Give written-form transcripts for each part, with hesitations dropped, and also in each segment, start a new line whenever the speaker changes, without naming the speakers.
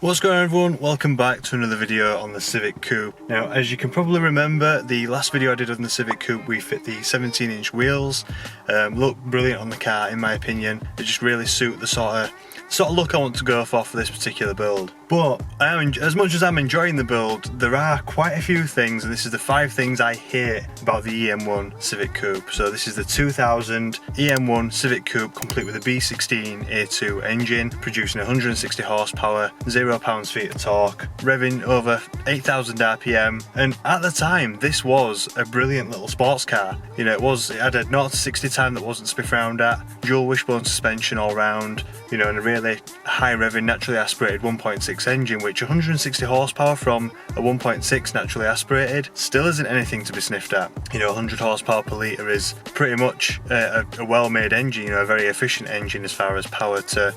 What's going on, everyone? Welcome back to another video on the Civic Coupe. Now, as you can probably remember, the last video I did on the Civic Coupe, we fit the 17-inch wheels. Look brilliant on the car, in my opinion. They just really suit the sort of look I want to go for this particular build. But as much as I'm enjoying the build, there are quite a few things, and this is the 5 things I hate about the EM1 Civic Coupe. So this is the 2000 EM1 Civic Coupe, complete with a B16 A2 engine, producing 160 horsepower, 0 pounds-feet of torque, revving over 8,000 RPM. And at the time, this was a brilliant little sports car. You know, it had a 0 to 60 time that wasn't spiff round at, dual wishbone suspension all round, you know, and a really high revving, naturally aspirated 1.6 engine, which 160 horsepower from a 1.6 naturally aspirated still isn't anything to be sniffed at. You know, 100 horsepower per litre is pretty much a well-made engine, you know, a very efficient engine as far as power to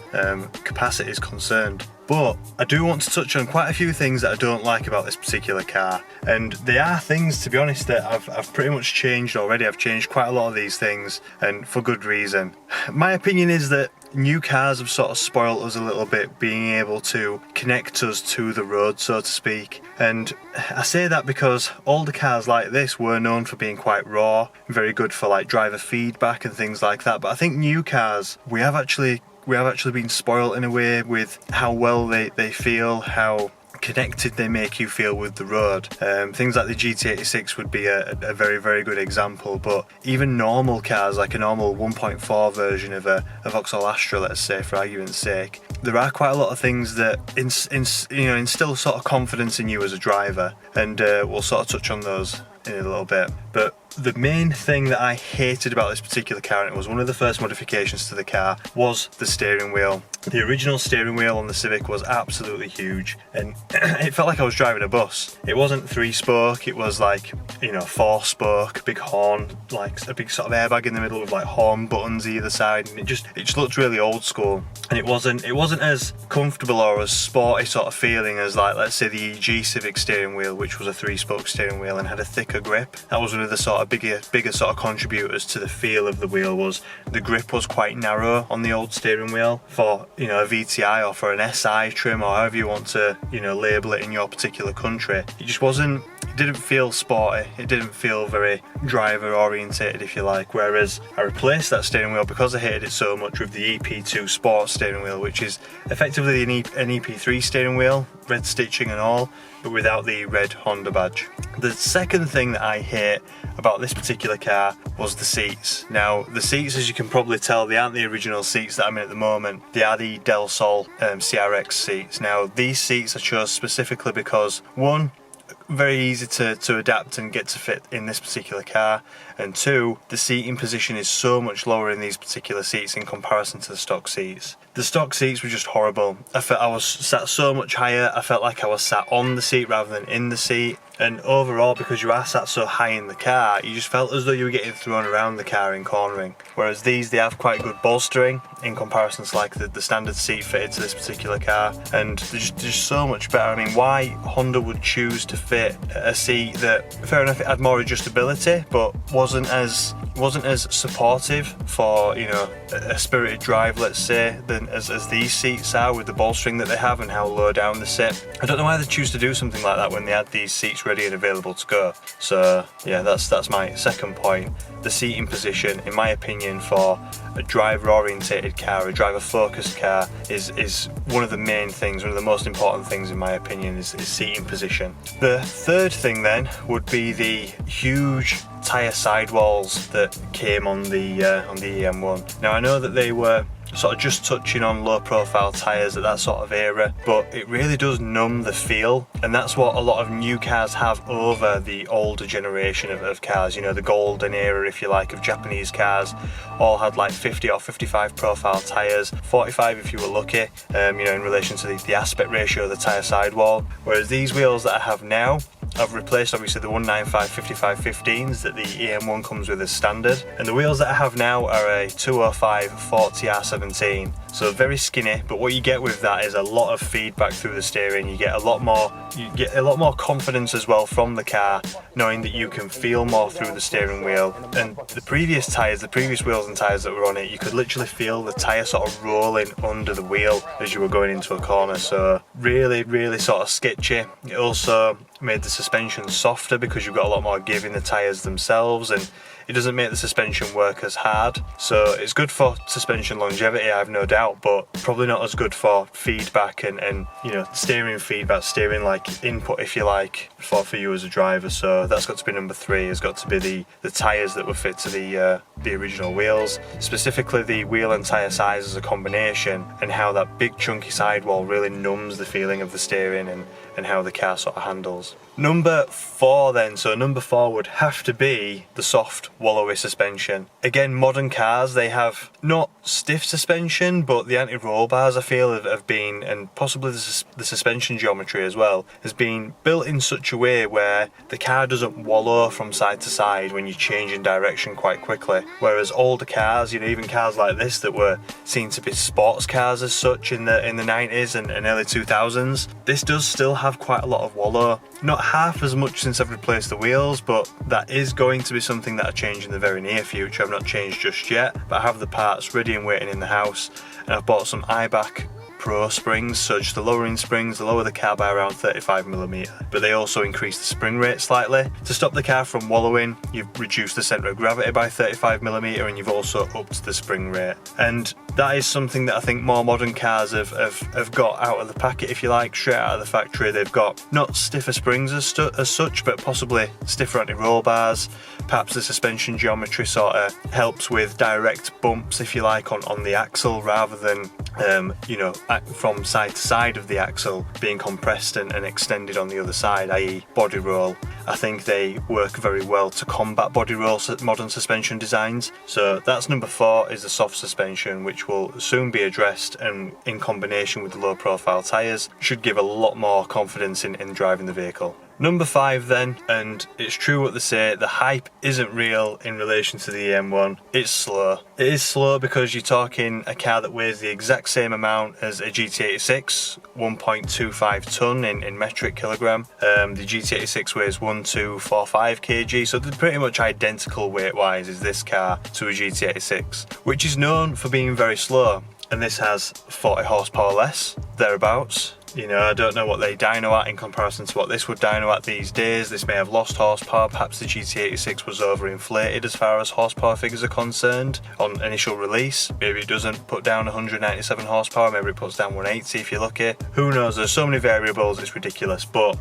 capacity is concerned. But I do want to touch on quite a few things that I don't like about this particular car, and they are things, to be honest, that I've pretty much changed already. I've changed quite a lot of these things, and for good reason. My opinion is that new cars have sort of spoiled us a little bit, being able to connect us to the road, so to speak. And I say that because older cars like this were known for being quite raw, very good for like driver feedback and things like that. But I think new cars, we have actually been spoiled in a way with how well they feel, how connected they make you feel with the road. Things like the GT86 would be a very, very good example, but even normal cars, like a normal 1.4 version of a Vauxhall Astra, let's say, for argument's sake, there are quite a lot of things that instill sort of confidence in you as a driver, and we'll sort of touch on those in a little bit. But the main thing that I hated about this particular car, and it was one of the first modifications to the car, was the steering wheel. The original steering wheel on the Civic was absolutely huge, and it felt like I was driving a bus. It wasn't 3-spoke, it was like, you know, 4-spoke, big horn, like a big sort of airbag in the middle with like horn buttons either side, and it just looked really old school. And it wasn't as comfortable or as sporty sort of feeling as, like, let's say the EG Civic steering wheel, which was a 3-spoke steering wheel and had a thicker grip. That was one of the sort of bigger sort of contributors to the feel of the wheel. Was the grip was quite narrow on the old steering wheel for, you know, a VTI or for an SI trim, or however you want to, you know, label it in your particular country. It just wasn't, it didn't feel sporty, it didn't feel very driver orientated, if you like. Whereas I replaced that steering wheel, because I hated it so much, with the EP2 Sport steering wheel, which is effectively an EP3 steering wheel, red stitching and all, but without the red Honda badge. The second thing that I hate about this particular car was the seats. Now, the seats, as you can probably tell, they aren't the original seats that I'm in at the moment. They are the Del Sol CRX seats. Now, these seats I chose specifically because, one, very easy to adapt and get to fit in this particular car, and 2, the seating position is so much lower in these particular seats in comparison to the stock seats. The stock seats were just horrible. I felt I was sat so much higher, I felt like I was sat on the seat rather than in the seat, and overall, because you are sat so high in the car, you just felt as though you were getting thrown around the car in cornering. Whereas these, they have quite good bolstering in comparison to like the standard seat fitted to this particular car, and they're just so much better. I mean, why Honda would choose to fit a seat that, fair enough, it had more adjustability, but wasn't as supportive for, you know, a spirited drive, let's say, than as these seats are, with the bolstering that they have and how low down they sit. I don't know why they choose to do something like that when they had these seats ready and available to go. So yeah, that's my second point. The seating position, in my opinion, for a driver orientated car, a driver focused car, is one of the main things, one of the most important things in my opinion, is seating position. The third thing then would be the huge tyre sidewalls that came on the EM1. Now, I know that they were sort of just touching on low profile tyres at that sort of era, but it really does numb the feel, and that's what a lot of new cars have over the older generation of cars. You know, the golden era, if you like, of Japanese cars all had like 50 or 55 profile tyres, 45 if you were lucky, you know, in relation to the aspect ratio of the tyre sidewall. Whereas these wheels that I have now, I've replaced obviously the 195 5515s that the EM1 comes with as standard, and the wheels that I have now are a 205 40R17. so very skinny, but what you get with that is a lot of feedback through the steering. You get a lot more confidence as well from the car, knowing that you can feel more through the steering wheel. And the previous wheels and tyres that were on it, you could literally feel the tyre sort of rolling under the wheel as you were going into a corner, so really sort of sketchy. It also made the suspension softer because you've got a lot more give in the tyres themselves, and it doesn't make the suspension work as hard. So it's good for suspension longevity, I've no doubt, but probably not as good for feedback and you know, steering feedback, steering like input, if you like, for you as a driver. So that's got to be number 3, has got to be the tyres that were fit to the original wheels, specifically the wheel and tyre size as a combination, and how that big chunky sidewall really numbs the feeling of the steering and how the car sort of handles. Number 4 then, so number 4 would have to be the soft wallowy suspension. Again, modern cars, they have not stiff suspension, but the anti-roll bars, I feel, have been, and possibly the suspension geometry as well, has been built in such a way where the car doesn't wallow from side to side when you change in direction quite quickly. Whereas older cars, you know, even cars like this that were seen to be sports cars as such in the 90s and early 2000s, this does still have quite a lot of wallow. Not half as much since I've replaced the wheels, but that is going to be something that I change in the very near future. I've not changed just yet, but I have the parts ready and waiting in the house, and I've bought some IBAC Pro springs, so just the lowering springs, they lower the car by around 35mm, but they also increase the spring rate slightly. To stop the car from wallowing, you've reduced the centre of gravity by 35mm, and you've also upped the spring rate. And that is something that I think more modern cars have got out of the packet, if you like, straight out of the factory. They've got not stiffer springs as such, but possibly stiffer anti-roll bars. Perhaps the suspension geometry sort of helps with direct bumps, if you like, on the axle, rather than you know, from side to side of the axle being compressed and extended on the other side, i.e. body roll. I think they work very well to combat body roll modern suspension designs. So that's number 4, is the soft suspension, which will soon be addressed, and in combination with the low profile tyres should give a lot more confidence in driving the vehicle. Number 5 then, and it's true what they say, the hype isn't real in relation to the EM1, it's slow. It is slow because you're talking a car that weighs the exact same amount as a GT86, 1.25 tonne in metric kilogram. The GT86 weighs 1245 kg, so they're pretty much identical weight-wise as this car to a GT86, which is known for being very slow, and this has 40 horsepower less, thereabouts. You know, I don't know what they dyno at in comparison to what this would dyno at these days. This may have lost horsepower, perhaps the GT86 was overinflated as far as horsepower figures are concerned on initial release. Maybe it doesn't put down 197 horsepower, maybe it puts down 180 if you're lucky. Who knows, there's so many variables, it's ridiculous, but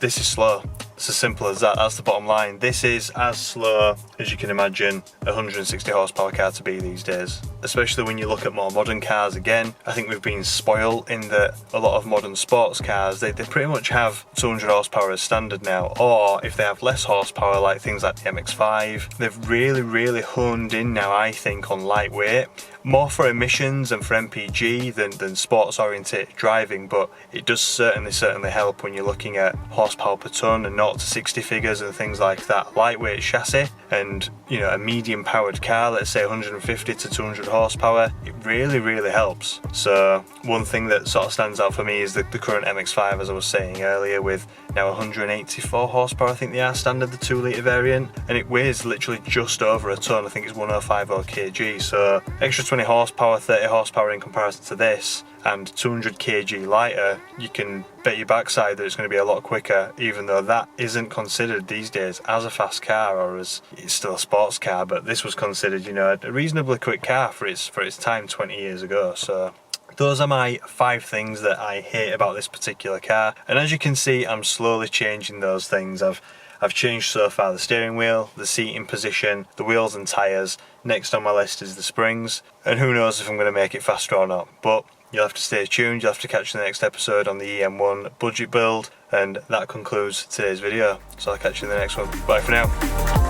this is slow. It's as simple as that, that's the bottom line. This is as slow as you can imagine a 160 horsepower car to be these days. Especially when you look at more modern cars. Again, I think we've been spoiled in that a lot of modern sports cars, they pretty much have 200 horsepower as standard now, or if they have less horsepower, like things like the MX-5, they've really honed in now, I think, on lightweight. More for emissions and for MPG than sports oriented driving, but it does certainly help when you're looking at horsepower per tonne and 0 to 60 figures and things like that. Lightweight chassis and, you know, a medium powered car, let's say 150 to 200 horsepower, it really helps. So one thing that sort of stands out for me is the current MX-5, as I was saying earlier, with now 184 horsepower, I think they are standard, the 2 litre variant, and it weighs literally just over a tonne. I think it's 1050 kg, so extra 20 horsepower, 30 horsepower in comparison to this, and 200 kg lighter, you can bet your backside that it's going to be a lot quicker, even though that isn't considered these days as a fast car, or as it's still a sports car, but this was considered, you know, a reasonably quick car for its time 20 years ago. So those are my 5 things that I hate about this particular car, and as you can see, I'm slowly changing those things. I've changed so far the steering wheel, the seating position, the wheels and tyres. Next on my list is the springs, and who knows if I'm going to make it faster or not, but you'll have to stay tuned. You'll have to catch the next episode on the EM1 budget build, and that concludes today's video, so I'll catch you in the next one. Bye for now.